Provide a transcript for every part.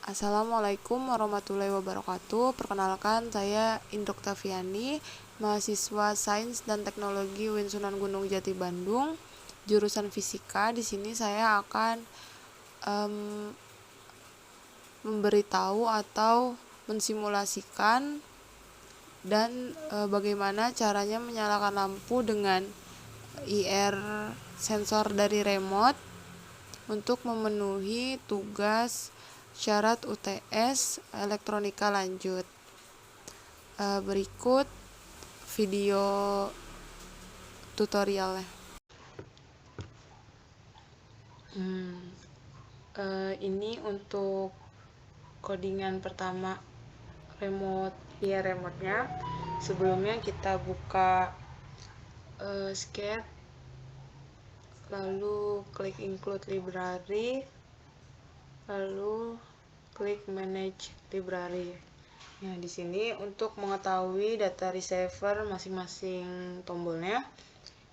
Assalamualaikum warahmatullahi wabarakatuh. Perkenalkan, saya Indro Taviani, mahasiswa Sains dan Teknologi UIN Sunan Gunung Jati Bandung, jurusan Fisika. Di sini saya akan memberitahu atau mensimulasikan dan bagaimana caranya menyalakan lampu dengan IR sensor dari remote untuk memenuhi tugas syarat UTS elektronika lanjut. Berikut video tutorialnya. Ini untuk codingan pertama remote remote-nya. Sebelumnya kita buka Sketch, lalu klik include library, lalu klik manage library. Nah, di sini untuk mengetahui data receiver masing-masing tombolnya,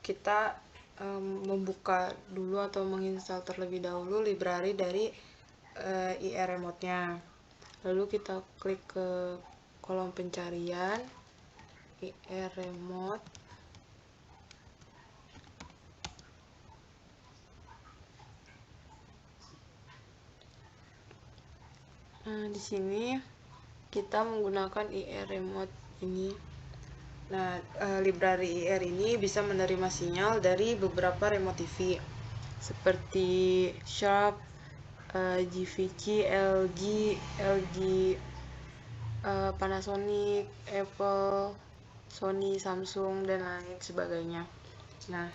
kita membuka dulu atau menginstal terlebih dahulu library dari IR remote-nya. Lalu kita klik ke kolom pencarian IR remote. Nah, di sini kita menggunakan IR remote ini. Nah, library IR ini bisa menerima sinyal dari beberapa remote TV seperti Sharp, GVC, LG, Panasonic, Apple, Sony, Samsung, dan lain sebagainya. Nah,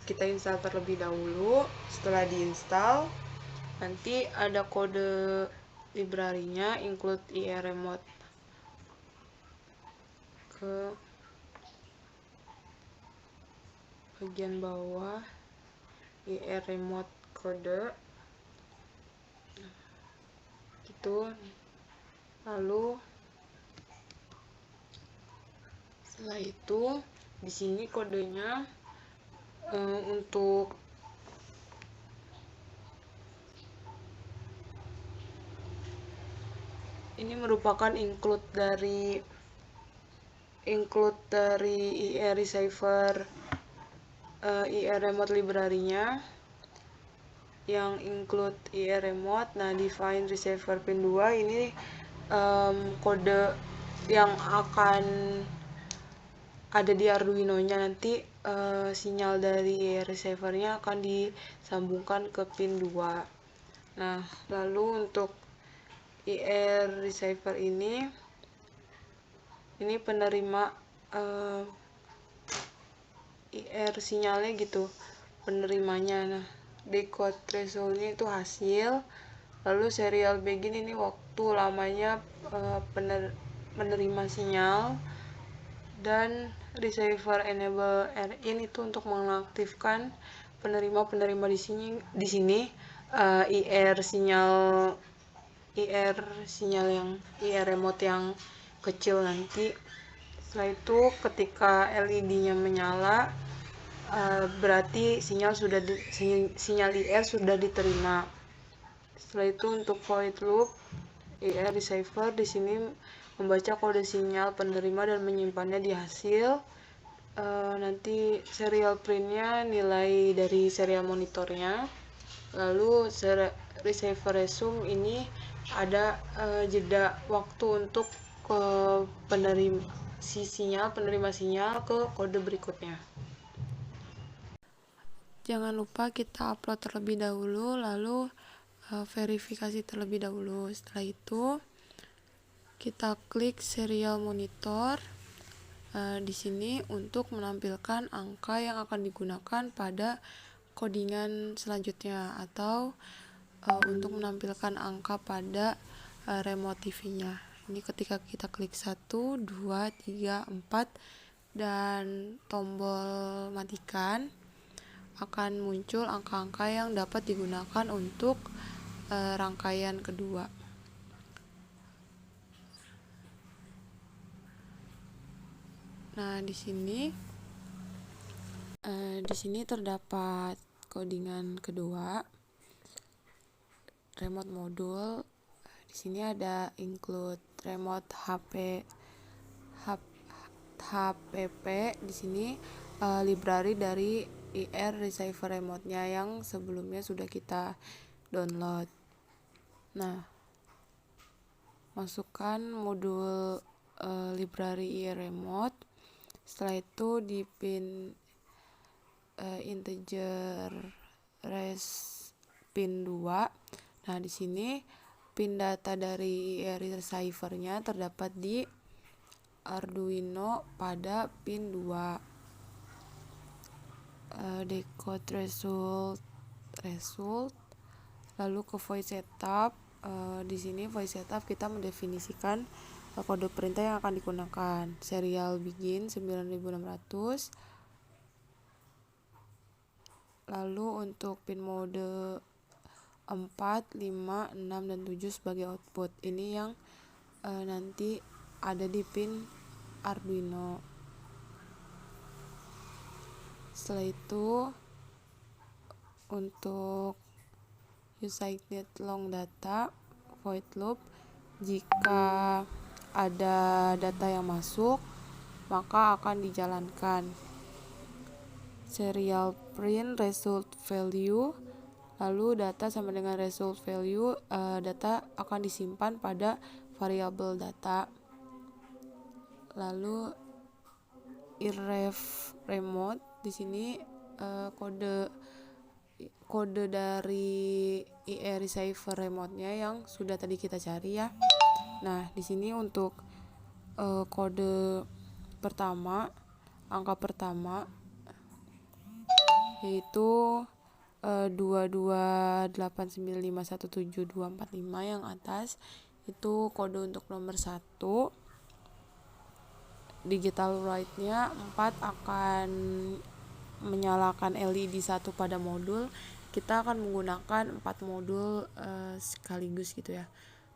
kita install terlebih dahulu. Setelah diinstal, nanti ada kode library-nya include IR remote ke bagian bawah, IR remote kode gitu. Lalu setelah itu di sini kodenya untuk ini merupakan include dari IR receiver IR remote library-nya yang include IR remote. Nah, define receiver pin 2 ini kode yang akan ada di Arduino-nya. Nanti sinyal dari IR receiver-nya akan disambungkan ke pin 2. Nah, lalu untuk IR receiver ini penerima IR sinyalnya gitu, penerimanya. Nah, decode threshold-nya itu hasil, lalu serial begin ini waktu lamanya menerima sinyal, dan receiver enable RIN itu untuk mengaktifkan penerima di sini IR sinyal yang IR remote yang kecil nanti. Setelah itu ketika LED-nya menyala, berarti sinyal IR sudah diterima. Setelah itu untuk void loop IR receiver di sini membaca kode sinyal penerima dan menyimpannya di hasil. Nanti serial print-nya nilai dari serial monitornya. Lalu receiver resume ini ada jeda waktu untuk penerima sinyal ke kode berikutnya. Jangan lupa kita upload terlebih dahulu, lalu verifikasi terlebih dahulu. Setelah itu kita klik serial monitor di sini untuk menampilkan angka yang akan digunakan pada codingan selanjutnya, atau untuk menampilkan angka pada remote TV-nya. Ini ketika kita klik 1, 2, 3, 4 dan tombol matikan, akan muncul angka-angka yang dapat digunakan untuk rangkaian kedua. Nah, di sini terdapat codingan kedua, remote modul. Di sini ada include remote HPP. Di sini library dari IR receiver remote-nya yang sebelumnya sudah kita download. Nah, masukkan modul library IR remote. Setelah itu di pin integer res pin 2. Nah, di sini pin data dari IR receiver-nya terdapat di Arduino pada pin 2. Decode result, lalu ke voice setup. Di sini voice setup kita mendefinisikan kode perintah yang akan digunakan. Serial begin 9600. Lalu untuk pin mode 4, 5, 6, dan 7 sebagai output. Ini yang nanti ada di pin Arduino. Setelah itu untuk useIgnite long data void loop, jika ada data yang masuk maka akan dijalankan. Serial print result value, lalu data sama dengan result value, data akan disimpan pada variabel data. Lalu irref remote, di sini kode dari IR receiver remote-nya yang sudah tadi kita cari ya. Nah, di sini untuk kode pertama, angka pertama yaitu 22895172245 yang atas, itu kode untuk nomor 1. Digital write-nya 4 akan menyalakan LED 1 pada modul. Kita akan menggunakan 4 modul sekaligus gitu ya.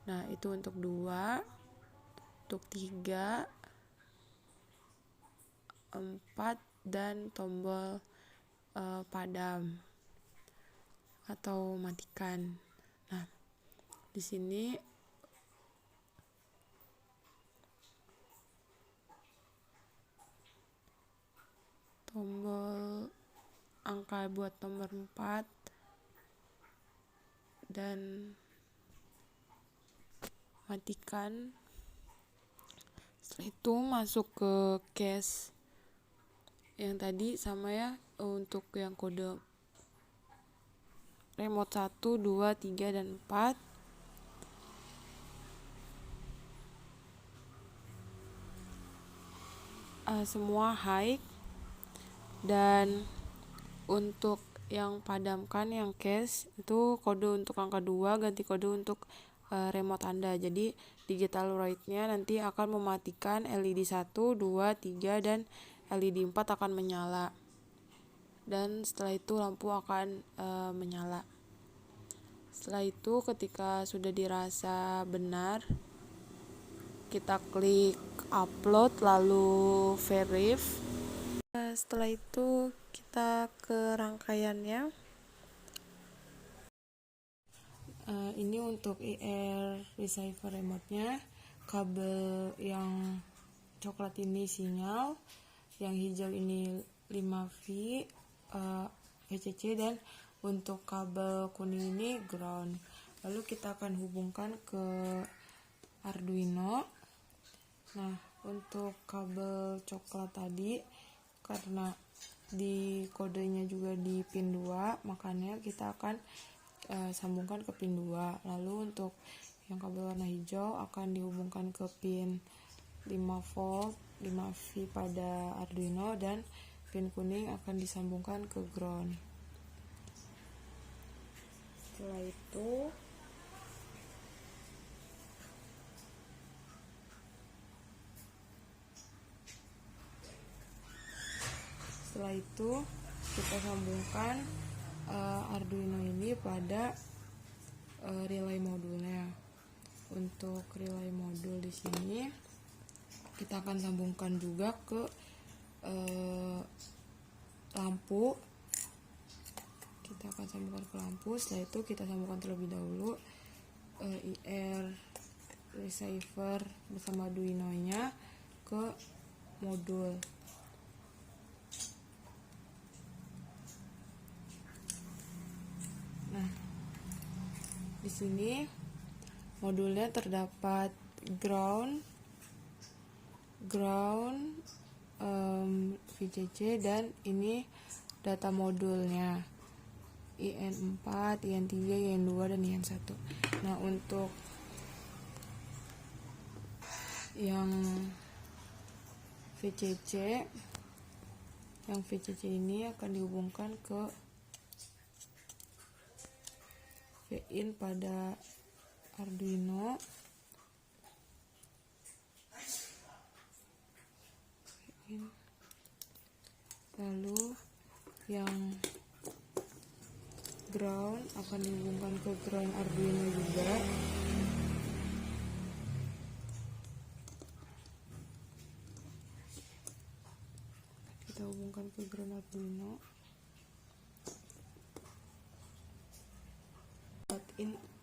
Nah, itu untuk 2, untuk 3, 4, dan tombol padam atau matikan. Nah, di sini tombol angka buat nomor 4 dan matikan. Setelah itu masuk ke case yang tadi sama ya, untuk yang kode remote 1, 2, 3, dan 4. Semua high. Dan untuk yang padamkan, yang cache, itu kode untuk angka 2 ganti kode untuk remote Anda. Jadi digital write-nya nanti akan mematikan LED 1, 2, 3, dan LED 4 akan menyala. Dan setelah itu lampu akan menyala. Setelah itu ketika sudah dirasa benar, kita klik upload lalu verif. Setelah itu kita ke rangkaiannya. Ini untuk IR receiver remote-nya. Kabel yang coklat ini sinyal, yang hijau ini 5V VCC, dan untuk kabel kuning ini ground. Lalu kita akan hubungkan ke Arduino. Nah, untuk kabel coklat tadi, karena di kodenya juga di pin 2, makanya kita akan sambungkan ke pin 2. Lalu untuk yang kabel warna hijau akan dihubungkan ke pin 5V 5V pada Arduino, dan pin kuning akan disambungkan ke ground. Setelah itu kita sambungkan Arduino ini pada relay modulnya. Untuk relay modul di sini kita akan sambungkan juga ke lampu. Kita akan sambungkan ke lampu. Setelah itu kita sambungkan terlebih dahulu IR receiver bersama Arduino-nya ke modul. Nah, di sini modulnya terdapat ground, VCC, dan ini data modulnya IN4, IN3, IN2, dan IN1. Nah, untuk yang VCC ini akan dihubungkan ke Vin pada Arduino. Lalu yang ground akan dihubungkan ke ground Arduino juga. Kita hubungkan ke ground Arduino.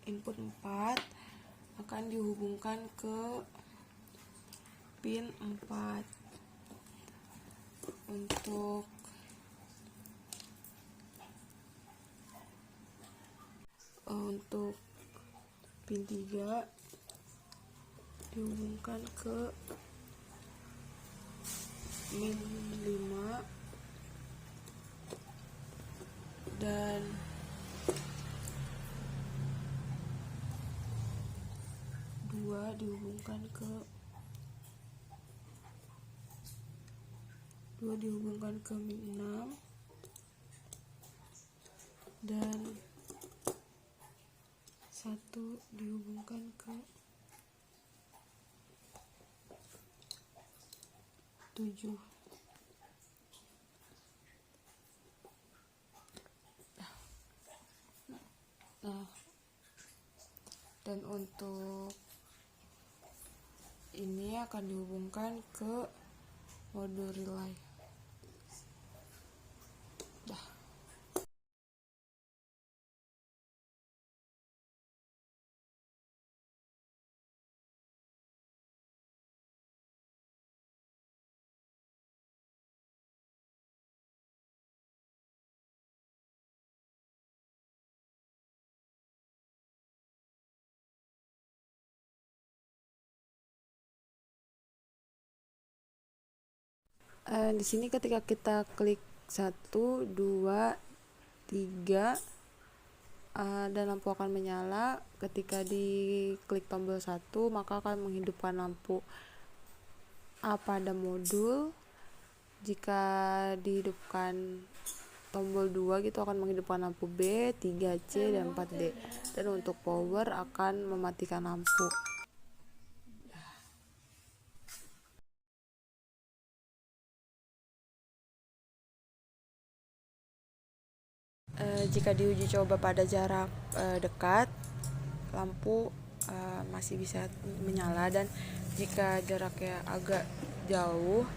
Input 4 akan dihubungkan ke pin 4. Untuk pin 3 dihubungkan ke min 5 dan dihubungkan ke min 6 dan 1 dihubungkan ke 7. Nah, dan untuk ini akan dihubungkan ke modul relay. Di sini ketika kita klik 1, 2, 3 dan lampu akan menyala. Ketika diklik tombol 1 maka akan menghidupkan lampu A pada modul. Jika dihidupkan tombol 2 gitu akan menghidupkan lampu B, 3C, dan 4D. Dan untuk power akan mematikan lampu. Jika diuji coba pada jarak dekat, lampu masih bisa menyala, dan jika jaraknya agak jauh,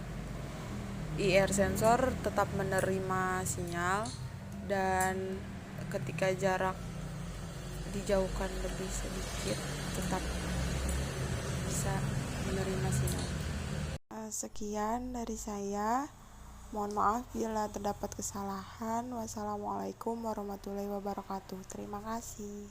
IR sensor tetap menerima sinyal, dan ketika jarak dijauhkan lebih sedikit tetap bisa menerima sinyal. Sekian dari saya. Mohon maaf bila terdapat kesalahan. Wassalamualaikum warahmatullahi wabarakatuh. Terima kasih.